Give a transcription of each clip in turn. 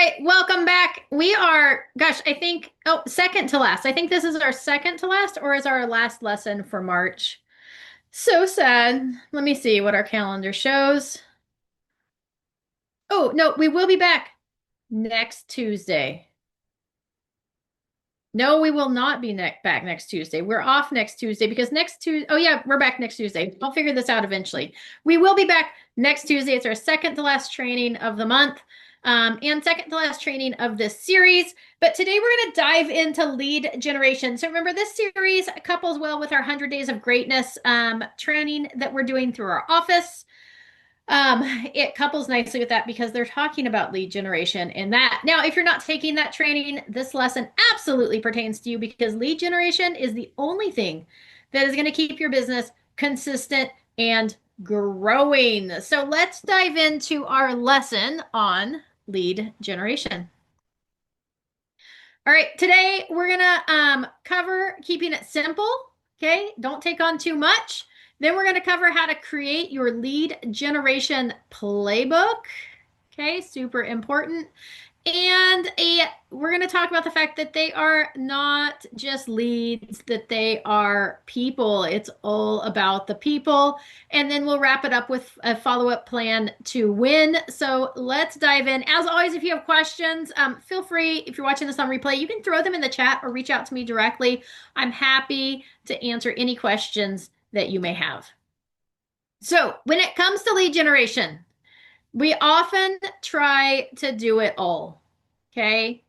right, welcome back. We are, gosh, I think, second to last. I think this is our second to last, or is our last lesson for March. So sad. Let me see what our calendar shows. Oh, no, we will be back next Tuesday. No, we will not be back next Tuesday. We're off next Tuesday because next Tuesday, oh yeah, we're back next Tuesday. I'll figure this out eventually. We will be back next Tuesday. It's our second to last training of the month, and second to last training of this series. But today we're going to dive into lead generation. So remember, this series couples well with our 100 Days of Greatness training that we're doing through our office. It couples nicely with that because they're talking about lead generation and that. Now, if you're not taking that training, this lesson absolutely pertains to you because lead generation is the only thing that is going to keep your business consistent and growing. So let's dive into our lesson on lead generation. All right, today we're gonna cover keeping it simple. Okay, don't take on too much. Then we're gonna cover how to create your lead generation playbook. Okay, super important. And we're going to talk about the fact that they are not just leads, that they are people. It's all about the people. And then we'll wrap it up with a follow-up plan to win. So let's dive in. As always, if you have questions, feel free, if you're watching this on replay, you can throw them in the chat or reach out to me directly. I'm happy to answer any questions that you may have. So when it comes to lead generation, we often try to do it all. Okay.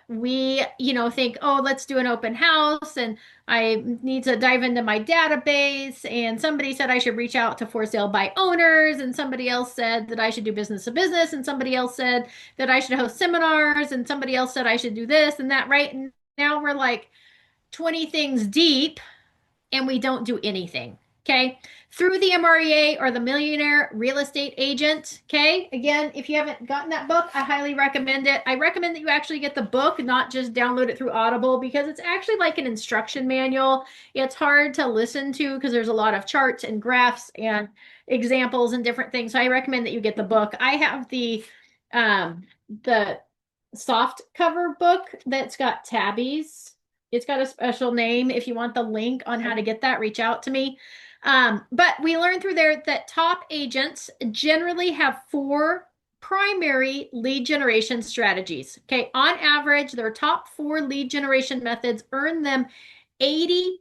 We, think, oh, let's do an open house and I need to dive into my database. And somebody said I should reach out to for sale by owners. And somebody else said that I should do business to business. And somebody else said that I should host seminars. And somebody else said I should do this and that, right? And now we're like 20 things deep and we don't do anything. Okay. Through the MREA or the Millionaire Real Estate Agent. Okay. Again, if you haven't gotten that book, I highly recommend it. I recommend that you actually get the book, not just download it through Audible, because it's actually like an instruction manual. It's hard to listen to because there's a lot of charts and graphs and examples and different things. So I recommend that you get the book. I have the soft cover book that's got tabbies. It's got a special name. If you want the link on how to get that, reach out to me. But we learned through there that top agents generally have 4 primary lead generation strategies. Okay, on average, their top 4 lead generation methods earn them 82%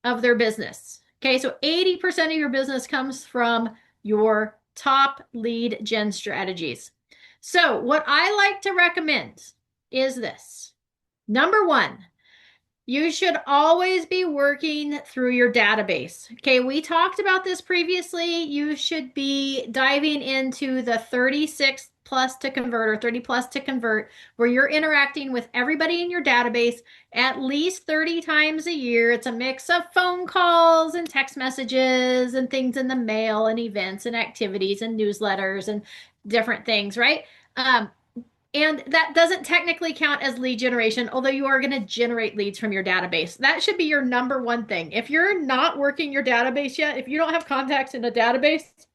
of their business. Okay, so 80% of your business comes from your top lead gen strategies. So what I like to recommend is this. Number 1, you should always be working through your database. Okay, we talked about this previously. You should be diving into the 36 plus to convert or 30 plus to convert, where you're interacting with everybody in your database at least 30 times a year. It's a mix of phone calls and text messages and things in the mail and events and activities and newsletters and different things, right? And that doesn't technically count as lead generation, although you are going to generate leads from your database. That should be your number 1 thing. If you're not working your database yet, if you don't have contacts in a database,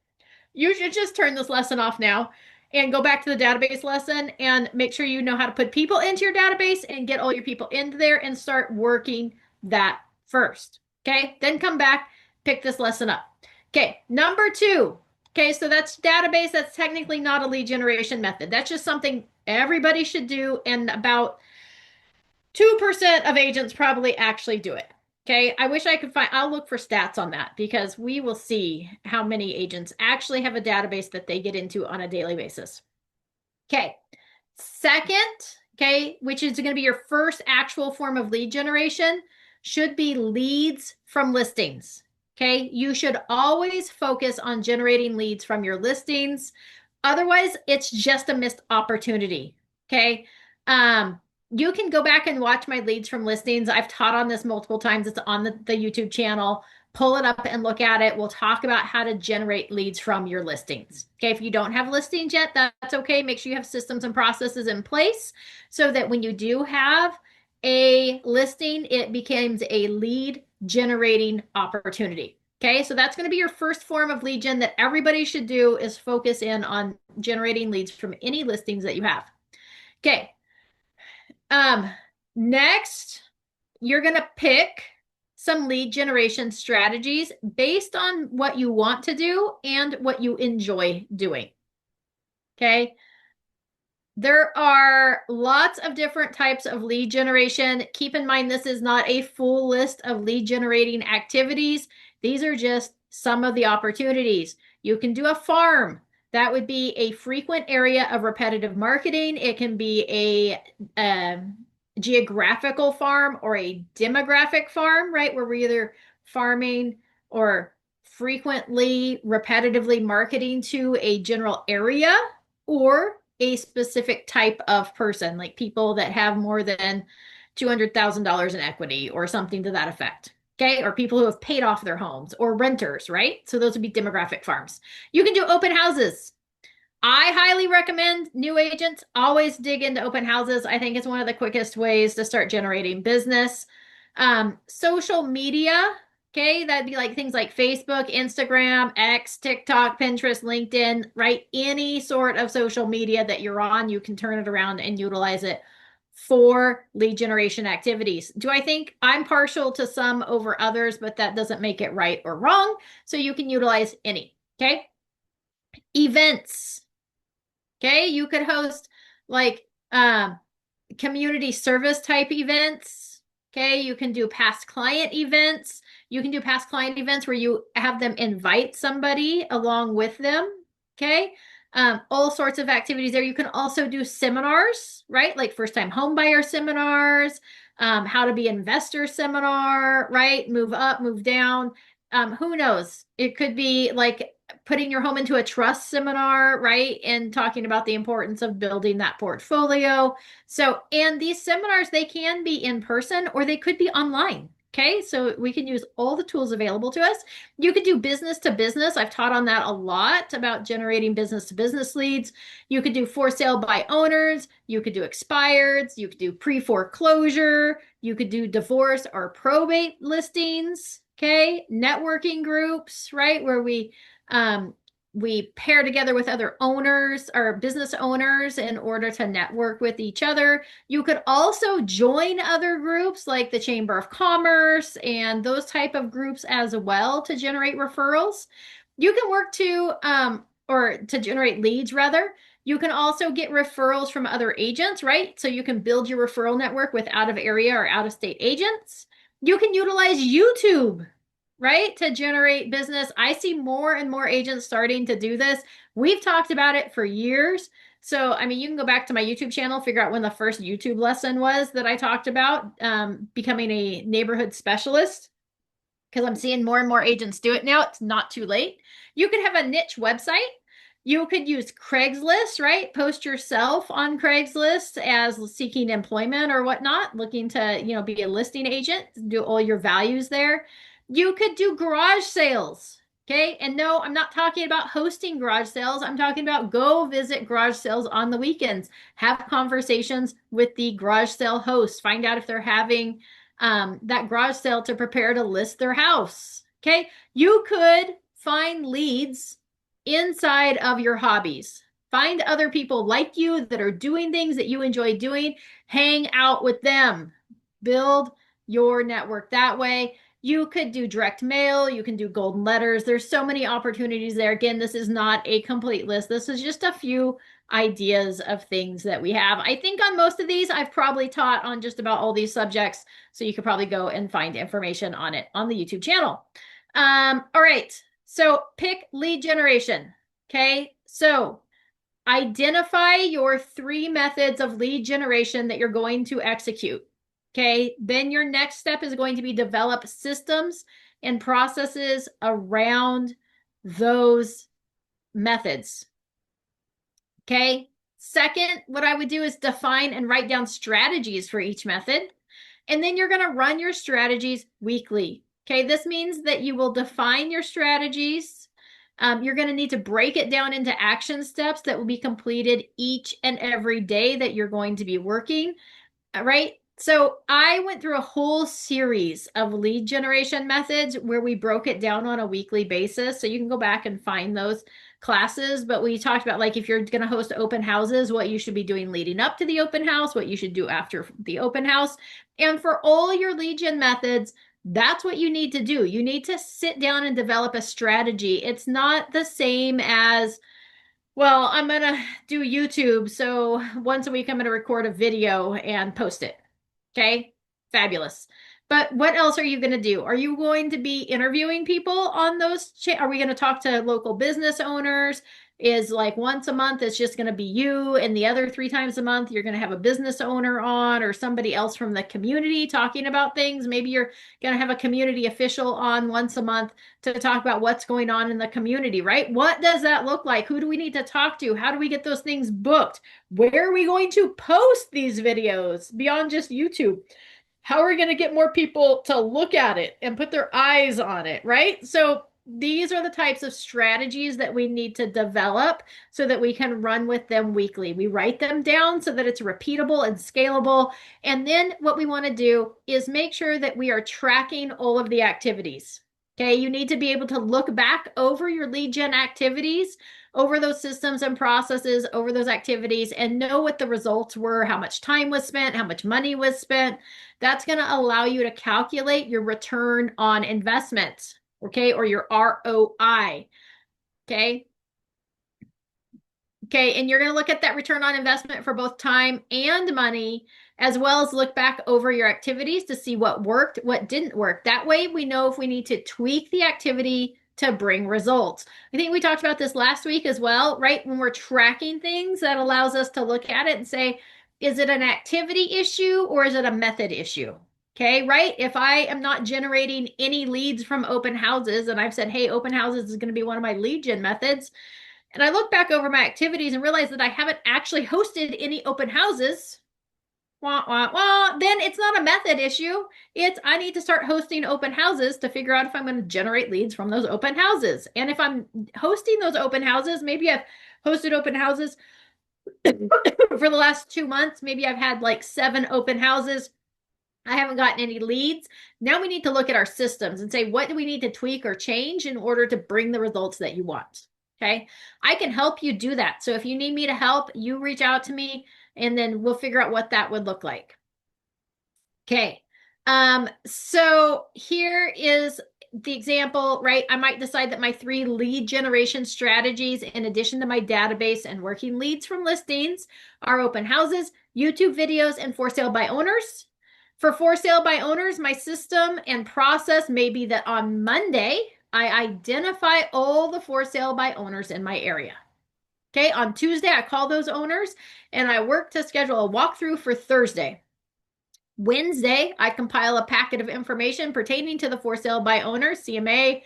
you should just turn this lesson off now and go back to the database lesson and make sure you know how to put people into your database and get all your people into there and start working that first. Okay, then come back, pick this lesson up. Okay, number 2. Okay, so that's database. That's technically not a lead generation method. That's just something everybody should do, and about 2% of agents probably actually do it. Okay, I wish I could I'll look for stats on that because we will see how many agents actually have a database that they get into on a daily basis. Okay, second, okay, which is going to be your first actual form of lead generation, should be leads from listings. Okay, you should always focus on generating leads from your listings. Otherwise, it's just a missed opportunity. Okay. You can go back and watch my leads from listings. I've taught on this multiple times. It's on the YouTube channel. Pull it up and look at it. We'll talk about how to generate leads from your listings. Okay. If you don't have listings yet, that's okay. Make sure you have systems and processes in place so that when you do have a listing, it becomes a lead generating opportunity. Okay, so that's going to be your first form of lead gen that everybody should do is focus in on generating leads from any listings that you have. Okay. Um, Next, you're going to pick some lead generation strategies based on what you want to do and what you enjoy doing. Okay. There are lots of different types of lead generation. Keep in mind, this is not a full list of lead generating activities. These are just some of the opportunities. You can do a farm. That would be a frequent area of repetitive marketing. It can be a geographical farm or a demographic farm, right? Where we're either farming or frequently, repetitively marketing to a general area or a specific type of person, like people that have more than $200,000 in equity or something to that effect. Okay. Or people who have paid off their homes or renters, right? So those would be demographic farms. You can do open houses. I highly recommend new agents always dig into open houses. I think it's one of the quickest ways to start generating business. Social media, okay, that'd be like things like Facebook, Instagram, X, TikTok, Pinterest, LinkedIn, right? Any sort of social media that you're on, you can turn it around and utilize it for lead generation activities. Do I think I'm partial to some over others, but that doesn't make it right or wrong. So you can utilize any, okay? Events. Okay, you could host like community service type events. Okay, you can do past client events. You can do past client events where you have them invite somebody along with them. Okay, all sorts of activities there. You can also do seminars, right? Like first time home buyer seminars, how to be investor seminar, right? Move up, move down. Who knows? It could be like putting your home into a trust seminar, right? And talking about the importance of building that portfolio. So, and these seminars, they can be in person or they could be online. Okay, so we can use all the tools available to us. You could do business to business. I've taught on that a lot about generating business to business leads. You could do for sale by owners. You could do expireds. You could do pre foreclosure. You could do divorce or probate listings. Okay, networking groups, right? Where we pair together with other owners or business owners in order to network with each other. You could also join other groups like the Chamber of Commerce and those type of groups as well to generate referrals. You can work to or to generate leads rather. You can also get referrals from other agents, right? So you can build your referral network with out of area or out of state agents. You can utilize YouTube, right, to generate business. I see more and more agents starting to do this. We've talked about it for years. So, I mean, you can go back to my YouTube channel, figure out when the first YouTube lesson was that I talked about becoming a neighborhood specialist, because I'm seeing more and more agents do it now. It's not too late. You could have a niche website. You could use Craigslist, right? Post yourself on Craigslist as seeking employment or whatnot, looking to, be a listing agent, do all your values there. You could do garage sales. Okay. And no, I'm not talking about hosting garage sales. I'm talking about go visit garage sales on the weekends, have conversations with the garage sale hosts, find out if they're having that garage sale to prepare to list their house. Okay. You could find leads inside of your hobbies. Find other people like you that are doing things that you enjoy doing. Hang out with them. Build your network that way. You could do direct mail. You can do golden letters. There's so many opportunities there. Again, this is not a complete list. This is just a few ideas of things that we have. I think on most of these, I've probably taught on just about all these subjects. So you could probably go and find information on it on the YouTube channel. All right. So pick lead generation. Okay. So identify your 3 methods of lead generation that you're going to execute. Okay. Then your next step is going to be develop systems and processes around those methods. Okay. Second, what I would do is define and write down strategies for each method. And then you're going to run your strategies weekly. Okay. This means that you will define your strategies. You're going to need to break it down into action steps that will be completed each and every day that you're going to be working. Right? So I went through a whole series of lead generation methods where we broke it down on a weekly basis. So you can go back and find those classes. But we talked about like if you're going to host open houses, what you should be doing leading up to the open house, what you should do after the open house. And for all your lead gen methods, that's what you need to do. You need to sit down and develop a strategy. It's not the same as, well, I'm going to do YouTube. So once a week, I'm going to record a video and post it. Okay, fabulous. But what else are you going to do? Are you going to be interviewing people on those? Are we going to talk to local business owners? Is like once a month, it's just going to be you, and the other 3 times a month, you're going to have a business owner on or somebody else from the community talking about things. Maybe you're going to have a community official on once a month to talk about what's going on in the community, right? What does that look like? Who do we need to talk to? How do we get those things booked? Where are we going to post these videos beyond just YouTube? How are we going to get more people to look at it and put their eyes on it, right? So these are the types of strategies that we need to develop so that we can run with them weekly. We write them down so that it's repeatable and scalable. And then what we want to do is make sure that we are tracking all of the activities. Okay, you need to be able to look back over your lead gen activities, over those systems and processes, over those activities, and know what the results were, how much time was spent, how much money was spent. That's going to allow you to calculate your return on investment, okay, or your ROI, okay? Okay, and you're going to look at that return on investment for both time and money, as well as look back over your activities to see what worked, what didn't work. That way we know if we need to tweak the activity to bring results. I think we talked about this last week as well, right? When we're tracking things, that allows us to look at it and say, is it an activity issue or is it a method issue? Okay, right? If I am not generating any leads from open houses and I've said, hey, open houses is going to be one of my lead gen methods, and I look back over my activities and realize that I haven't actually hosted any open houses, wah, wah, wah, then it's not a method issue. It's I need to start hosting open houses to figure out if I'm going to generate leads from those open houses. And if I'm hosting those open houses, maybe I've hosted open houses for the last 2 months. Maybe I've had like 7 open houses. I haven't gotten any leads. Now we need to look at our systems and say, what do we need to tweak or change in order to bring the results that you want? Okay. I can help you do that. So if you need me to help, you reach out to me and then we'll figure out what that would look like. Okay. So here is the example, right? I might decide that my 3 lead generation strategies, in addition to my database and working leads from listings, are open houses, YouTube videos, and for sale by owners. For sale by owners, my system and process may be that on Monday, I identify all the for sale by owners in my area. Okay, on Tuesday, I call those owners and I work to schedule a walkthrough for Thursday. Wednesday, I compile a packet of information pertaining to the for sale by owner, CMA,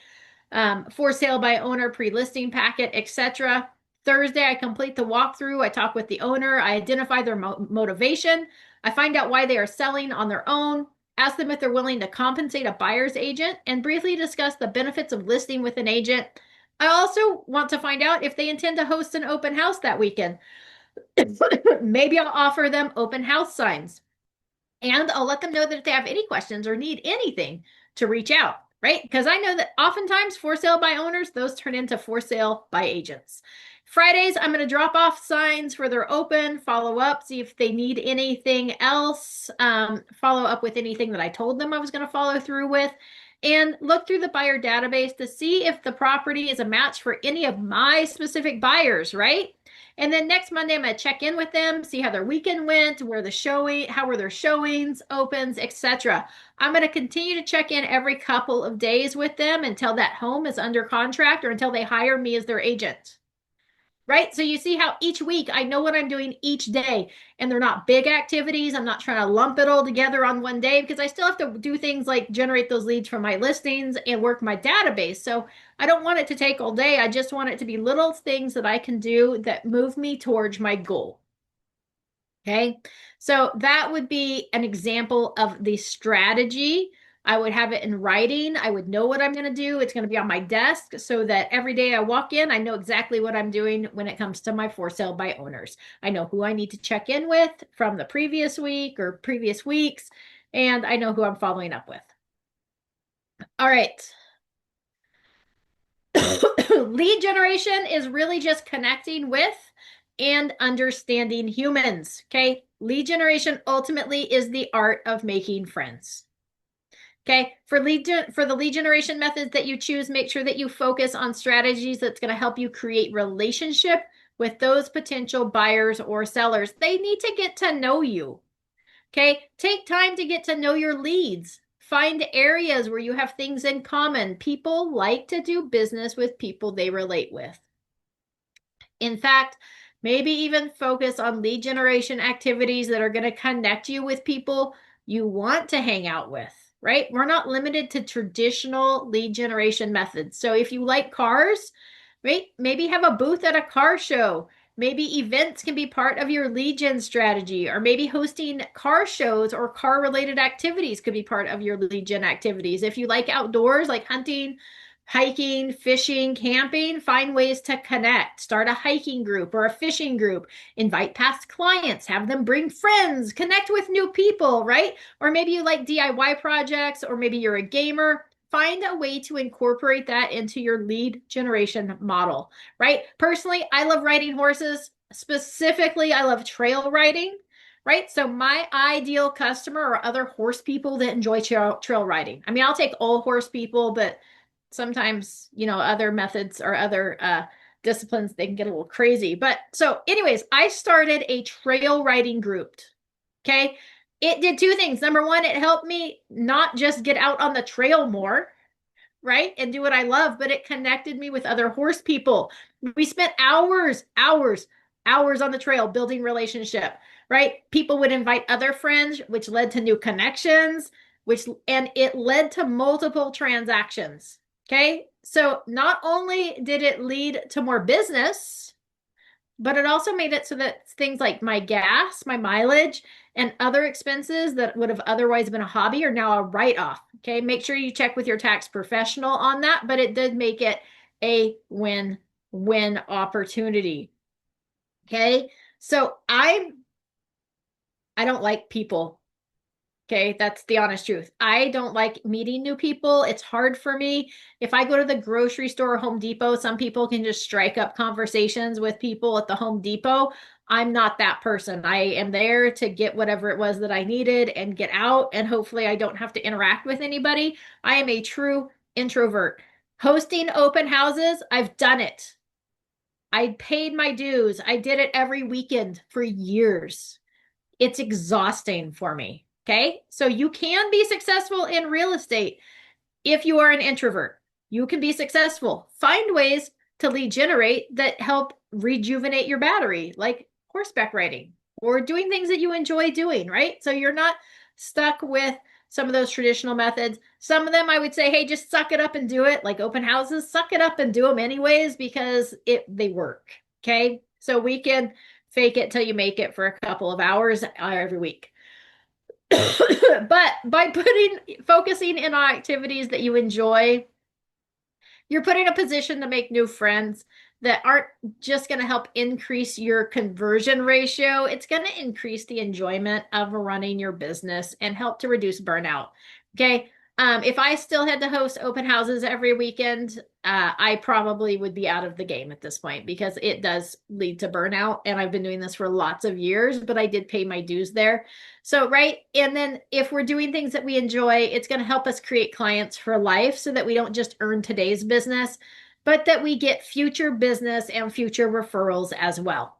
for sale by owner pre-listing packet, etc. Thursday, I complete the walkthrough. I talk with the owner. I identify their motivation. I find out why they are selling on their own, ask them if they're willing to compensate a buyer's agent, and briefly discuss the benefits of listing with an agent. I also want to find out if they intend to host an open house that weekend. Maybe I'll offer them open house signs. And I'll let them know that if they have any questions or need anything to reach out, right? Because I know that oftentimes for sale by owners, those turn into for sale by agents. Fridays, I'm going to drop off signs for their open, follow up, see if they need anything else, follow up with anything that I told them I was going to follow through with, and look through the buyer database to see if the property is a match for any of my specific buyers, right? And then next Monday, I'm going to check in with them, see how their weekend went, where the showing, how were their showings, opens, etc. I'm going to continue to check in every couple of days with them until that home is under contract or until they hire me as their agent. Right? So you see how each week I know what I'm doing each day, and they're not big activities. I'm not trying to lump it all together on one day because I still have to do things like generate those leads from my listings and work my database. So I don't want it to take all day. I just want it to be little things that I can do that move me towards my goal. Okay. So that would be an example of the strategy I would have it in writing. I would know what I'm going to do. It's going to be on my desk so that every day I walk in, I know exactly what I'm doing when it comes to my for sale by owners. I know who I need to check in with from the previous week or previous weeks, and I know who I'm following up with. All right. Lead generation is really just connecting with and understanding humans. Okay. Lead generation ultimately is the art of making friends. Okay. For the lead generation methods that you choose, make sure that you focus on strategies that's going to help you create relationship with those potential buyers or sellers. They need to get to know you. Okay. Take time to get to know your leads. Find areas where you have things in common. People like to do business with people they relate with. In fact, maybe even focus on lead generation activities that are going to connect you with people you want to hang out with, right? We're not limited to traditional lead generation methods. So if you like cars, right, maybe have a booth at a car show. Maybe events can be part of your lead gen strategy, or maybe hosting car shows or car related activities could be part of your lead gen activities. If you like outdoors, like hunting, hiking, fishing, camping, find ways to connect. Start a hiking group or a fishing group. Invite past clients, have them bring friends, connect with new people, right? Or maybe you like DIY projects, or maybe you're a gamer. Find a way to incorporate that into your lead generation model, right? Personally, I love riding horses. Specifically, I love trail riding, right? So my ideal customer are other horse people that enjoy trail riding. I mean, I'll take all horse people, but sometimes, other methods or other disciplines, they can get a little crazy. But so anyways, I started a trail riding group. Okay. It did two things. Number one, it helped me not just get out on the trail more, right? And do what I love, but it connected me with other horse people. We spent hours on the trail building relationship, right? People would invite other friends, which led to new connections, and it led to multiple transactions. Okay. So not only did it lead to more business, but it also made it so that things like my gas, my mileage, and other expenses that would have otherwise been a hobby are now a write-off. Okay. Make sure you check with your tax professional on that, but it did make it a win-win opportunity. Okay. So I don't like people. Okay, that's the honest truth. I don't like meeting new people. It's hard for me. If I go to the grocery store or Home Depot, some people can just strike up conversations with people at the Home Depot. I'm not that person. I am there to get whatever it was that I needed and get out, and hopefully I don't have to interact with anybody. I am a true introvert. Hosting open houses, I've done it. I paid my dues. I did it every weekend for years. It's exhausting for me. Okay. So you can be successful in real estate if you are an introvert. You can be successful. Find ways to lead generate that help rejuvenate your battery, like horseback riding or doing things that you enjoy doing, right? So you're not stuck with some of those traditional methods. Some of them I would say, hey, just suck it up and do it. Like open houses, suck it up and do them anyways because they work. Okay. So we can fake it till you make it for a couple of hours every week. But by focusing in on activities that you enjoy, you're put in a position to make new friends that aren't just going to help increase your conversion ratio. It's going to increase the enjoyment of running your business and help to reduce burnout. Okay. If I still had to host open houses every weekend, I probably would be out of the game at this point because it does lead to burnout. And I've been doing this for lots of years, but I did pay my dues there. So, right. And then if we're doing things that we enjoy, it's going to help us create clients for life so that we don't just earn today's business, but that we get future business and future referrals as well.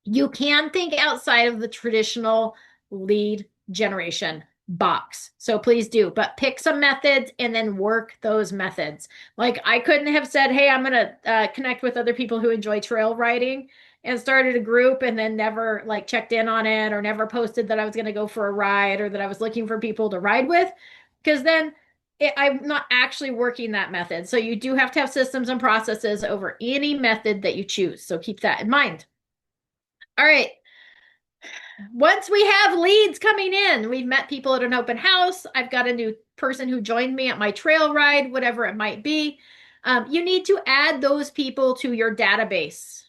You can think outside of the traditional lead generation box. So please do, but pick some methods and then work those methods. Like I couldn't have said, hey, I'm going to connect with other people who enjoy trail riding and started a group and then never like checked in on it or never posted that I was going to go for a ride or that I was looking for people to ride with. Because then I'm not actually working that method. So you do have to have systems and processes over any method that you choose. So keep that in mind. All right. Once we have leads coming in, we've met people at an open house. I've got a new person who joined me at my trail ride, whatever it might be. You need to add those people to your database.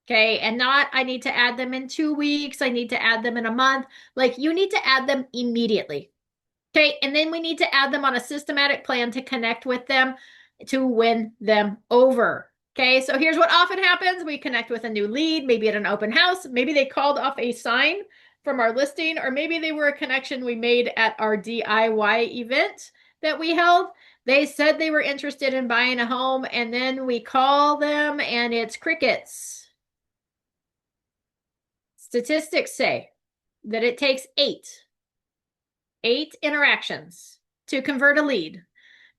Okay. And not, I need to add them in 2 weeks. I need to add them in a month. Like you need to add them immediately. Okay. And then we need to add them on a systematic plan to connect with them to win them over. Okay. So here's what often happens. We connect with a new lead, maybe at an open house. Maybe they called off a sign from our listing, or maybe they were a connection we made at our DIY event that we held. They said they were interested in buying a home, and then we call them and it's crickets. Statistics say that it takes eight interactions to convert a lead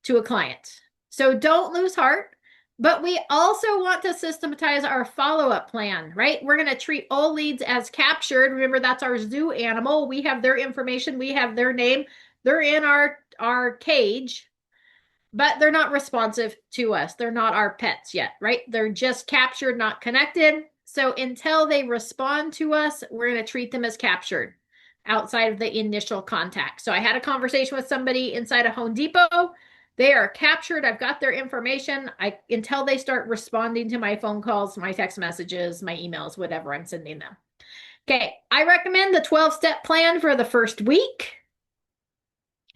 to a client. So don't lose heart. But we also want to systematize our follow-up plan, right? We're going to treat all leads as captured. Remember, that's our zoo animal. We have their information. We have their name. They're in our cage, but they're not responsive to us. They're not our pets yet, right? They're just captured, not connected. So until they respond to us, we're going to treat them as captured outside of the initial contact. So I had a conversation with somebody inside a Home Depot. They are captured. I've got their information. Until they start responding to my phone calls, my text messages, my emails, whatever I'm sending them. Okay, I recommend the 12-step plan for the first week.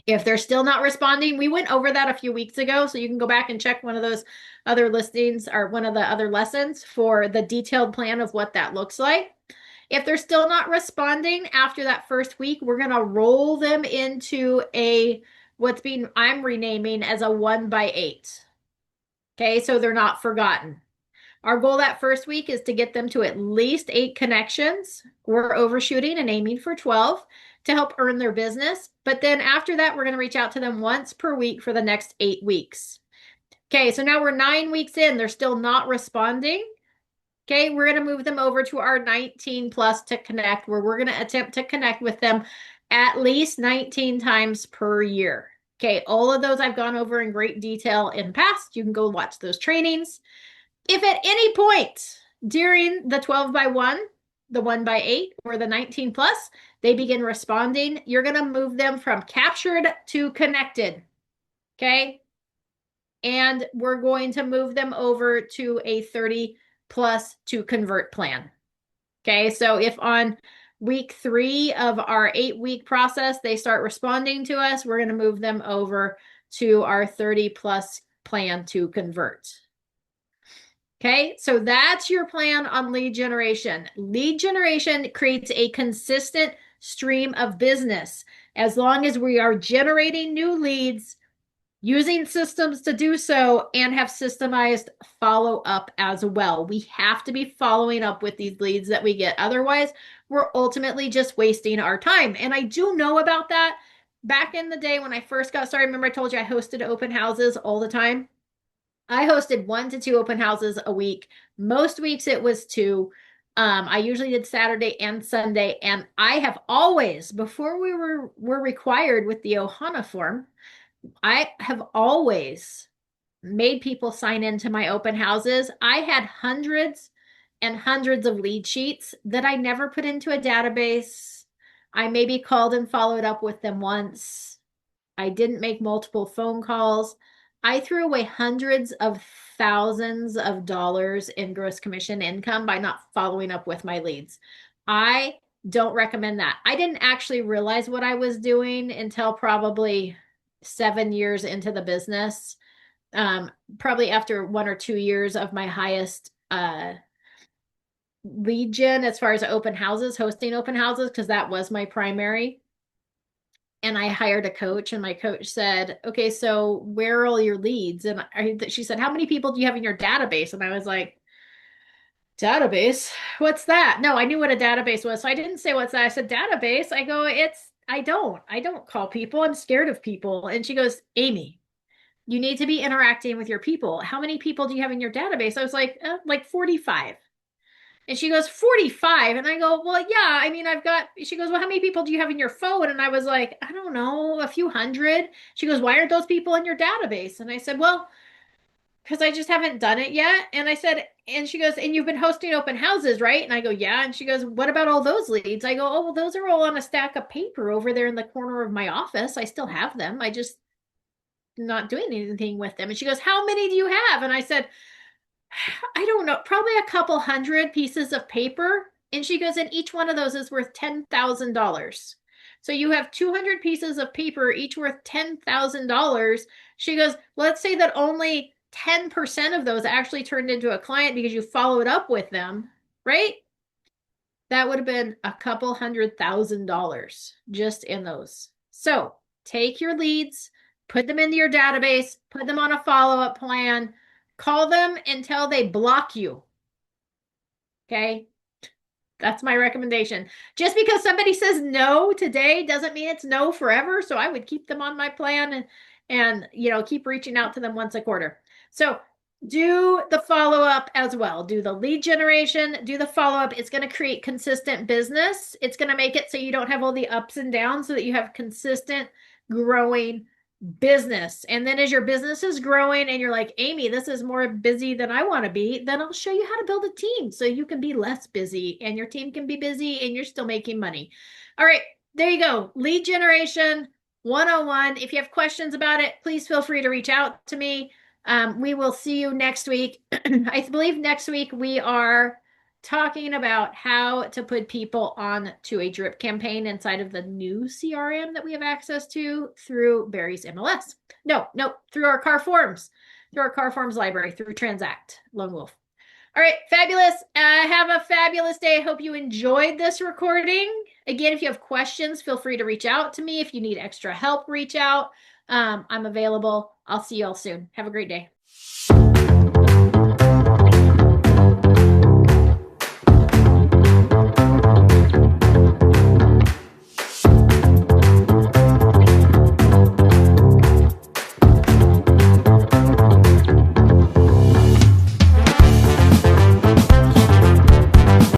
If they're still not responding, we went over that a few weeks ago, so you can go back and check one of those other listings or one of the other lessons for the detailed plan of what that looks like. If they're still not responding after that first week, we're going to roll them into I'm renaming as a 1x8. Okay, so they're not forgotten. Our goal that first week is to get them to at least 8 connections. We're overshooting and aiming for 12 to help earn their business. But then after that, we're going to reach out to them once per week for the next 8 weeks. Okay, so now we're 9 weeks in. They're still not responding. Okay, we're going to move them over to our 19 plus to connect, where we're going to attempt to connect with them at least 19 times per year. Okay, all of those I've gone over in great detail in the past. You can go watch those trainings. If at any point during the 12x1, the 1x8, or the 19 plus, they begin responding, you're going to move them from captured to connected. Okay, and we're going to move them over to a 30 plus to convert plan. Okay, so if on week 3 of our 8-week process, they start responding to us, we're going to move them over to our 30 plus plan to convert. Okay, so that's your plan on lead generation. Lead generation creates a consistent stream of business. As long as we are generating new leads, using systems to do so, and have systemized follow-up as well. We have to be following up with these leads that we get. Otherwise, we're ultimately just wasting our time. And I do know about that. Back in the day when I first got started, remember I told you I hosted open houses all the time? I hosted 1 to 2 open houses a week. Most weeks it was 2. I usually did Saturday and Sunday. And I have always, before we were required with the Ohana form, I have always made people sign into my open houses. I had hundreds and hundreds of lead sheets that I never put into a database. I maybe called and followed up with them once. I didn't make multiple phone calls. I threw away hundreds of thousands of dollars in gross commission income by not following up with my leads. I don't recommend that. I didn't actually realize what I was doing until probably 7 years into the business. Probably after 1 or 2 years of my highest lead gen as far as open houses, hosting open houses, because that was my primary. And I hired a coach, and my coach said, okay, so where are all your leads? And she said, how many people do you have in your database? And I was like, database? What's that? No, I knew what a database was. So I didn't say what's that. I said, database. I go, I don't call people. I'm scared of people. And she goes, Amy, you need to be interacting with your people. How many people do you have in your database? I was like 45. And she goes, 45. And I go, well, yeah, I mean, she goes, well, how many people do you have in your phone? And I was like, I don't know, a few hundred. She goes, why aren't those people in your database? And I said, well, because I just haven't done it yet. And I said, and she goes, and you've been hosting open houses, right? And I go, yeah. And she goes, what about all those leads? I go, oh, well, those are all on a stack of paper over there in the corner of my office. I still have them. I just not doing anything with them. And she goes, how many do you have? And I said, I don't know, probably a couple hundred pieces of paper. And she goes, and each one of those is worth $10,000. So you have 200 pieces of paper, each worth $10,000. She goes, let's say that only 10% of those actually turned into a client because you followed up with them, right? That would have been a couple $100,000 just in those. So take your leads, put them into your database, put them on a follow-up plan, call them until they block you. Okay. That's my recommendation. Just because somebody says no today doesn't mean it's no forever. So I would keep them on my plan and keep reaching out to them once a quarter. So do the follow-up as well. Do the lead generation, do the follow-up. It's going to create consistent business. It's going to make it so you don't have all the ups and downs, so that you have consistent growing business. And then as your business is growing and you're like, Amy, this is more busy than I want to be, then I'll show you how to build a team so you can be less busy and your team can be busy and you're still making money. All right, there you go. Lead generation 101. If you have questions about it, please feel free to reach out to me. We will see you next week. I believe next week we are talking about how to put people on to a drip campaign inside of the new CRM that we have access to through Barry's MLS. No, through our car forms, library, through Transact, Lone Wolf. All right, fabulous. Have a fabulous day. I hope you enjoyed this recording. Again, if you have questions, feel free to reach out to me. If you need extra help, reach out. I'm available. I'll see you all soon. Have a great day.